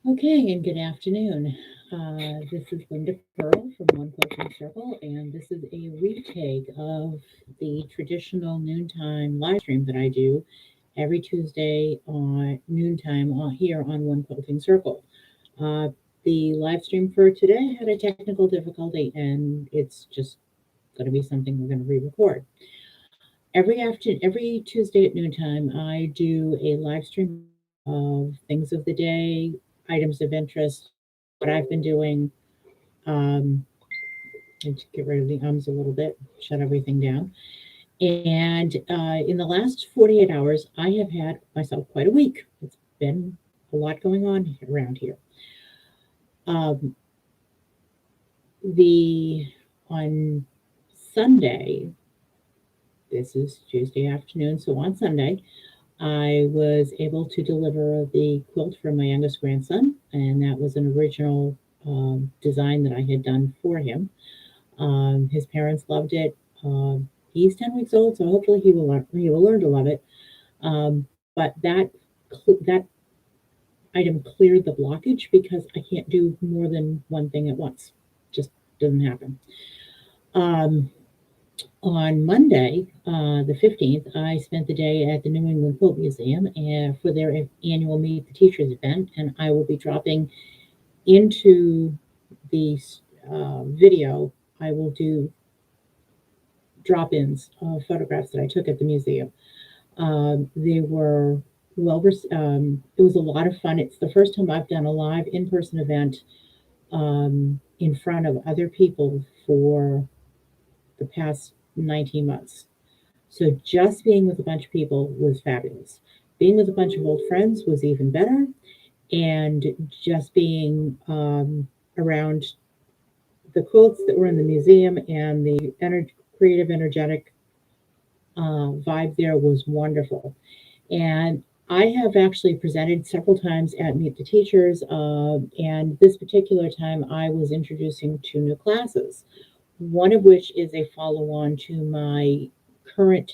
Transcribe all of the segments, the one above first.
Okay, and good afternoon. This is Linda Pearl from One Quilting Circle, and this is a retake of the traditional noontime live stream that I do every Tuesday on noontime here on One Quilting Circle. Uh, the live stream for today had a technical difficulty, and it's just going to be something we're going to re-record. Every Tuesday at noontime, I do a live stream of things of the day, items of interest, what I've been doing, um, and to get rid of the ums a little bit, shut everything down. And in the last 48 hours, I have had myself quite a week. It's been a lot going on around here. Um, the on Sunday, this is Tuesday afternoon, so on Sunday, I was able to deliver the quilt for my youngest grandson, and that was an original design that I had done for him. His parents loved it. He's 10 weeks old, so hopefully he will learn to love it. But that item cleared the blockage because I can't do more than one thing at once. Just doesn't happen. Um, on Monday, the 15th, I spent the day at the New England Quilt Museum for their annual Meet the Teachers event, and I will be dropping into the video. I will do drop ins of photographs that I took at the museum. They were it was a lot of fun. It's the first time I've done a live in person event in front of other people for the past 19 months. So just being with a bunch of people was fabulous. Being with a bunch of old friends was even better. And just being around the quilts that were in the museum and the creative, energetic vibe there was wonderful. And I have actually presented several times at Meet the Teachers, and this particular time I was introducing two new classes, one of which is a follow on to my current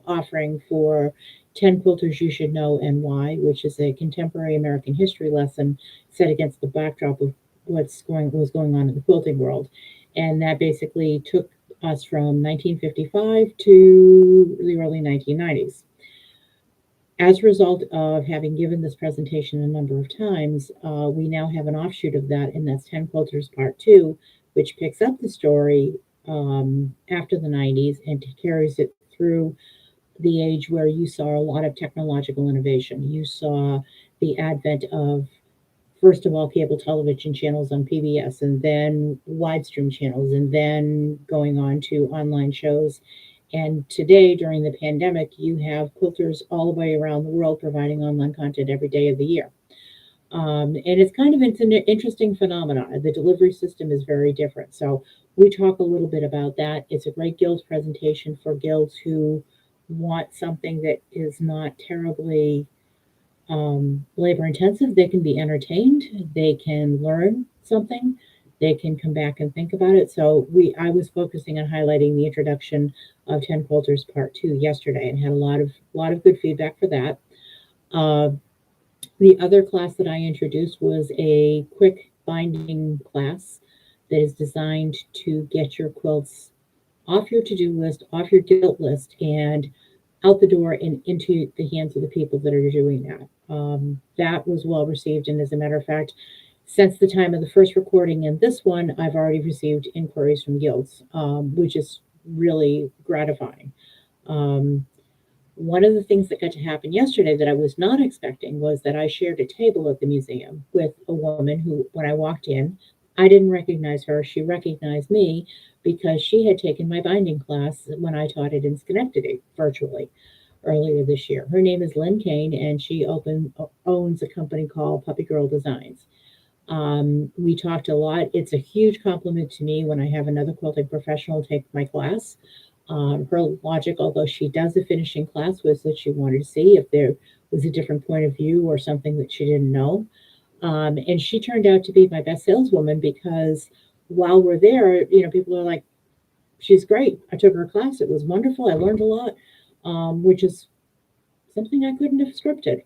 offering for 10 Quilters You Should Know and Why, which is a contemporary American history lesson set against the backdrop of was going on in the quilting world. And that basically took us from 1955 to the early 1990s. As a result of having given this presentation a number of times, we now have an offshoot of that, and that's 10 Quilters Part 2, which picks up the story after the 90s and carries it through the age where you saw a lot of technological innovation. You saw the advent of, first of all, cable television channels on PBS, and then Livestream channels, and then going on to online shows. And today, during the pandemic, you have quilters all the way around the world providing online content every day of the year. And it's an interesting phenomenon. The delivery system is very different. So we talk a little bit about that. It's a great guilds presentation for guilds who want something that is not terribly labor intensive. They can be entertained. They can learn something. They can come back and think about it. So I was focusing on highlighting the introduction of 10 Quilters Part 2 yesterday and had a lot of good feedback for that. Uh, the other class that I introduced was a quick binding class that is designed to get your quilts off your to-do list, off your guilt list, and out the door and into the hands of the people that are doing that. That was well received, and as a matter of fact, since the time of the first recording and this one, I've already received inquiries from guilds, which is really gratifying. Um, One of the things that got to happen yesterday that I was not expecting was that I shared a table at the museum with a woman who, when I walked in, I didn't recognize her. She recognized me because she had taken my binding class when I taught it in Schenectady virtually earlier this year. Her name is Lynn Kane, and she owns a company called Puppy Girl Designs. We talked a lot. It's a huge compliment to me when I have another quilting professional take my class. Her logic, although she does a finishing class, was that she wanted to see if there was a different point of view or something that she didn't know. And she turned out to be my best saleswoman because while we're there, people are like, she's great. I took her class. It was wonderful. I learned a lot, which is something I couldn't have scripted.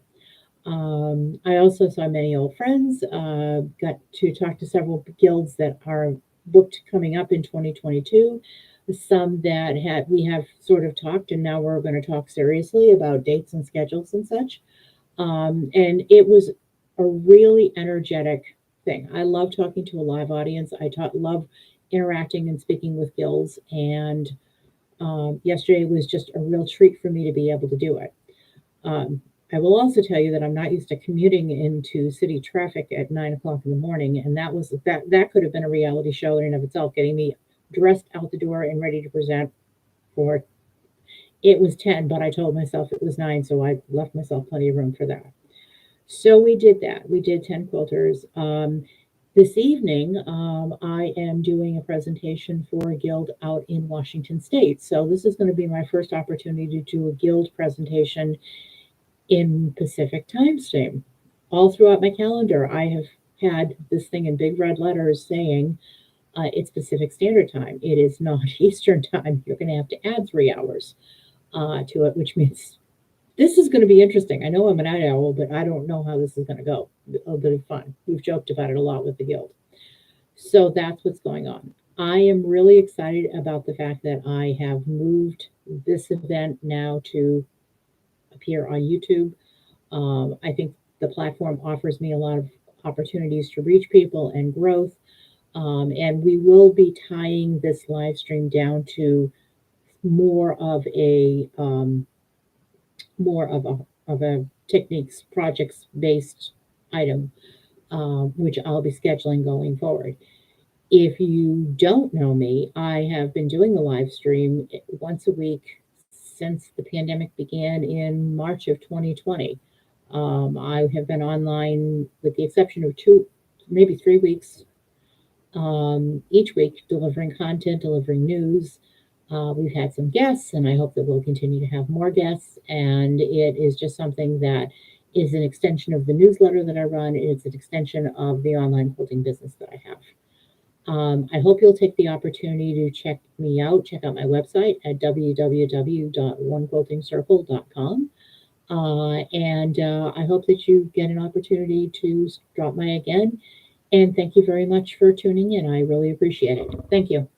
I also saw many old friends, got to talk to several guilds that are booked coming up in 2022. Some that had we have sort of talked, and now we're going to talk seriously about dates and schedules and such. And it was a really energetic thing. I love talking to a live audience. Love interacting and speaking with guilds. And yesterday was just a real treat for me to be able to do it. Um, I will also tell you that I'm not used to commuting into city traffic at 9 o'clock in the morning, and that could have been a reality show in and of itself, getting me dressed out the door and ready to present for. It was 10, but I told myself it was 9, so I left myself plenty of room for that. So we did that. We did 10 quilters. This evening, I am doing a presentation for a guild out in Washington State. So this is going to be my first opportunity to do a guild presentation in Pacific time stream. All throughout my calendar, I have had this thing in big red letters saying it's Pacific Standard Time. It is not Eastern Time. You're going to have to add 3 hours to it, which means this is going to be interesting. I know I'm an night owl, but I don't know how this is going to go. A little bit of fun. We've joked about it a lot with the guild. So that's what's going on. I am really excited about the fact that I have moved this event now to appear on YouTube. I think the platform offers me a lot of opportunities to reach people and growth. And we will be tying this live stream down to more of a techniques projects based item, which I'll be scheduling going forward. If you don't know me, I have been doing the live stream once a week since the pandemic began in March of 2020. I have been online with the exception of 2, maybe 3 weeks, each week, delivering content, delivering news. We've had some guests, and I hope that we'll continue to have more guests. And it is just something that is an extension of the newsletter that I run. It's an extension of the online quilting business that I have. I hope you'll take the opportunity to check me out. Check out my website at www.onequiltingcircle.com. And I hope that you get an opportunity to drop by again. And thank you very much for tuning in. I really appreciate it. Thank you.